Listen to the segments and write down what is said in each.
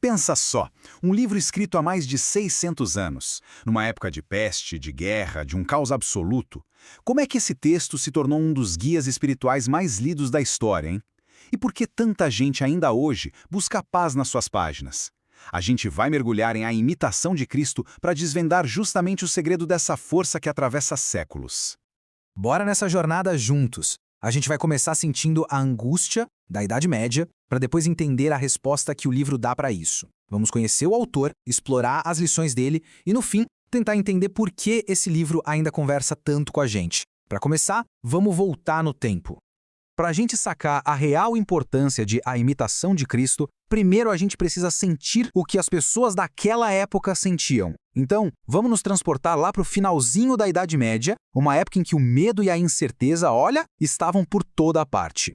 Pensa só, um livro escrito há mais de 600 anos, numa época de peste, de guerra, de um caos absoluto. Como é que esse texto se tornou um dos guias espirituais mais lidos da história, hein? E por que tanta gente ainda hoje busca paz nas suas páginas? A gente vai mergulhar em A Imitação de Cristo para desvendar justamente o segredo dessa força que atravessa séculos. Bora nessa jornada juntos. A gente vai começar sentindo a angústia da Idade Média, para depois entender a resposta que o livro dá para isso. Vamos conhecer o autor, explorar as lições dele e, no fim, tentar entender por que esse livro ainda conversa tanto com a gente. Para começar, vamos voltar no tempo. Para a gente sacar a real importância de A Imitação de Cristo, primeiro a gente precisa sentir o que as pessoas daquela época sentiam. Então, vamos nos transportar lá para o finalzinho da Idade Média, uma época em que o medo e a incerteza, olha, estavam por toda a parte.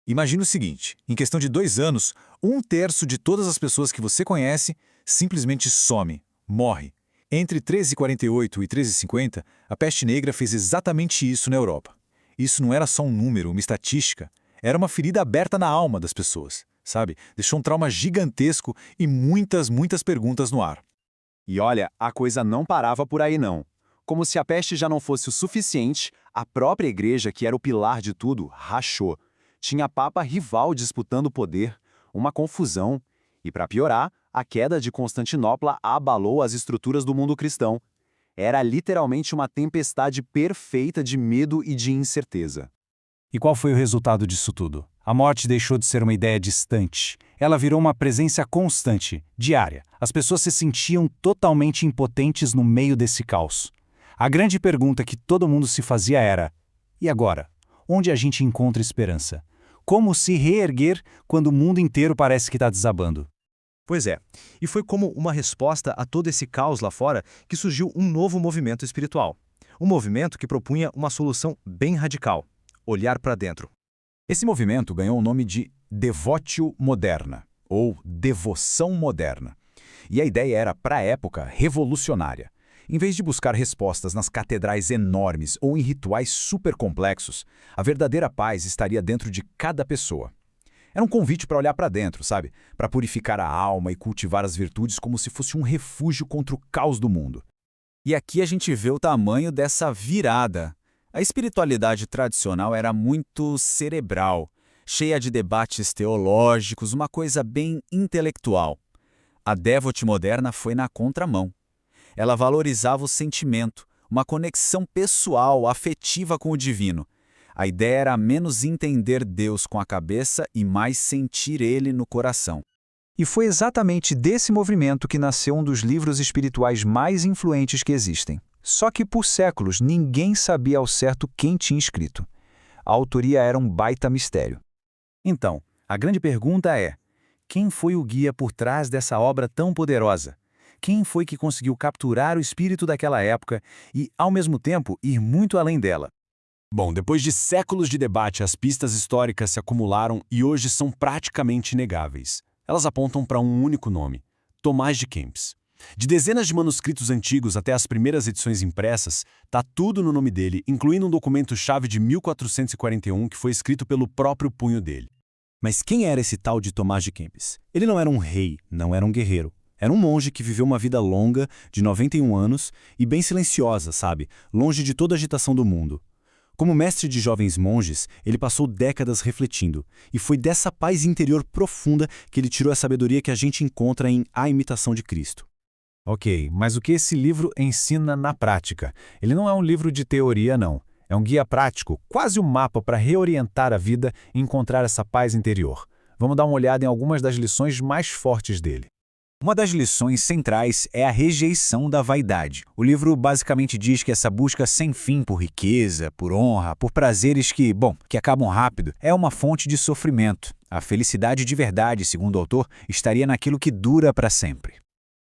Imagina o seguinte, em questão de 2 anos, 1/3 de todas as pessoas que você conhece simplesmente some, morre. Entre 1348 e 1350, a peste negra fez exatamente isso na Europa. Isso não era só um número, uma estatística, era uma ferida aberta na alma das pessoas, sabe? Deixou um trauma gigantesco e muitas perguntas no ar. E olha, a coisa não parava por aí não. Como se a peste já não fosse o suficiente, a própria igreja, que era o pilar de tudo, rachou. Tinha papa rival disputando o poder, uma confusão. E para piorar, a queda de Constantinopla abalou as estruturas do mundo cristão. Era literalmente uma tempestade perfeita de medo e de incerteza. E qual foi o resultado disso tudo? A morte deixou de ser uma ideia distante. Ela virou uma presença constante, diária. As pessoas se sentiam totalmente impotentes no meio desse caos. A grande pergunta que todo mundo se fazia era: e agora? Onde a gente encontra esperança? Como se reerguer quando o mundo inteiro parece que está desabando? Pois é, e foi como uma resposta a todo esse caos lá fora que surgiu um novo movimento espiritual. Um movimento que propunha uma solução bem radical: olhar para dentro. Esse movimento ganhou o nome de Devotio Moderna, ou Devoção Moderna. E a ideia era, para a época, revolucionária. Em vez de buscar respostas nas catedrais enormes ou em rituais super complexos, a verdadeira paz estaria dentro de cada pessoa. Era um convite para olhar para dentro, sabe? Para purificar a alma e cultivar as virtudes como se fosse um refúgio contra o caos do mundo. E aqui a gente vê o tamanho dessa virada. A espiritualidade tradicional era muito cerebral, cheia de debates teológicos, uma coisa bem intelectual. A Devot moderna foi na contramão. Ela valorizava o sentimento, uma conexão pessoal, afetiva com o divino. A ideia era menos entender Deus com a cabeça e mais sentir Ele no coração. E foi exatamente desse movimento que nasceu um dos livros espirituais mais influentes que existem. Só que por séculos ninguém sabia ao certo quem tinha escrito. A autoria era um baita mistério. Então, a grande pergunta é: quem foi o guia por trás dessa obra tão poderosa? Quem foi que conseguiu capturar o espírito daquela época e, ao mesmo tempo, ir muito além dela? Bom, depois de séculos de debate, as pistas históricas se acumularam e hoje são praticamente inegáveis. Elas apontam para um único nome: Tomás de Kempis. De dezenas de manuscritos antigos até as primeiras edições impressas, tá tudo no nome dele, incluindo um documento-chave de 1441 que foi escrito pelo próprio punho dele. Mas quem era esse tal de Tomás de Kempis? Ele não era um rei, não era um guerreiro. Era um monge que viveu uma vida longa, de 91 anos, e bem silenciosa, sabe? Longe de toda a agitação do mundo. Como mestre de jovens monges, ele passou décadas refletindo, e foi dessa paz interior profunda que ele tirou a sabedoria que a gente encontra em A Imitação de Cristo. Ok, mas o que esse livro ensina na prática? Ele não é um livro de teoria, não. É um guia prático, quase um mapa para reorientar a vida e encontrar essa paz interior. Vamos dar uma olhada em algumas das lições mais fortes dele. Uma das lições centrais é a rejeição da vaidade. O livro basicamente diz que essa busca sem fim por riqueza, por honra, por prazeres que acabam rápido, é uma fonte de sofrimento. A felicidade de verdade, segundo o autor, estaria naquilo que dura para sempre.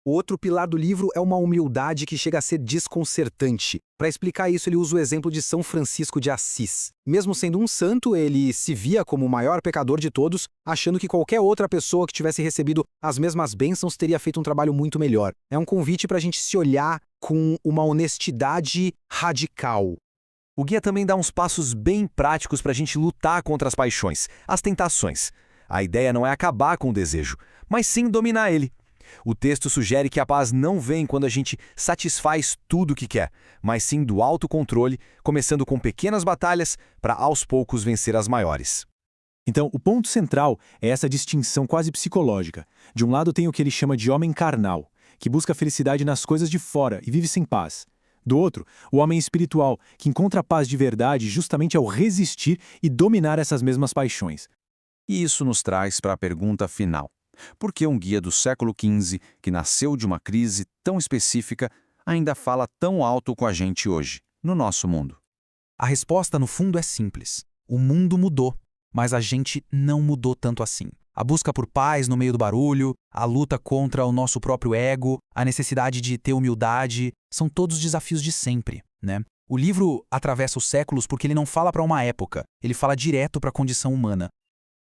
Outro pilar do livro é uma humildade que chega a ser desconcertante. Para explicar isso, ele usa o exemplo de São Francisco de Assis. Mesmo sendo um santo, ele se via como o maior pecador de todos, achando que qualquer outra pessoa que tivesse recebido as mesmas bênçãos teria feito um trabalho muito melhor. É um convite para a gente se olhar com uma honestidade radical. O guia também dá uns passos bem práticos para a gente lutar contra as paixões, as tentações. A ideia não é acabar com o desejo, mas sim dominar ele. O texto sugere que a paz não vem quando a gente satisfaz tudo o que quer, mas sim do autocontrole, começando com pequenas batalhas para aos poucos vencer as maiores. Então, o ponto central é essa distinção quase psicológica. De um lado tem o que ele chama de homem carnal, que busca felicidade nas coisas de fora e vive sem paz. Do outro, o homem espiritual, que encontra a paz de verdade justamente ao resistir e dominar essas mesmas paixões. E isso nos traz para a pergunta final. Por que um guia do século XV, que nasceu de uma crise tão específica, ainda fala tão alto com a gente hoje, no nosso mundo? A resposta, no fundo, é simples. O mundo mudou, mas a gente não mudou tanto assim. A busca por paz no meio do barulho, a luta contra o nosso próprio ego, a necessidade de ter humildade, são todos desafios de sempre, né? O livro atravessa os séculos porque ele não fala para uma época, ele fala direto para a condição humana.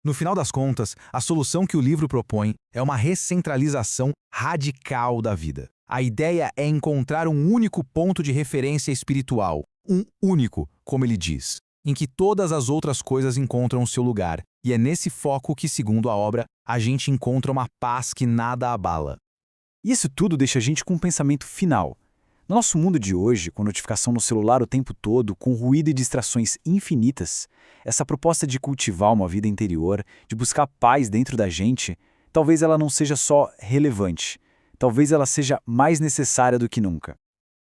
No final das contas, a solução que o livro propõe é uma recentralização radical da vida. A ideia é encontrar um único ponto de referência espiritual, um único, como ele diz, em que todas as outras coisas encontram o seu lugar. E é nesse foco que, segundo a obra, a gente encontra uma paz que nada abala. Isso tudo deixa a gente com um pensamento final. No nosso mundo de hoje, com notificação no celular o tempo todo, com ruído e distrações infinitas, essa proposta de cultivar uma vida interior, de buscar paz dentro da gente, talvez ela não seja só relevante, talvez ela seja mais necessária do que nunca.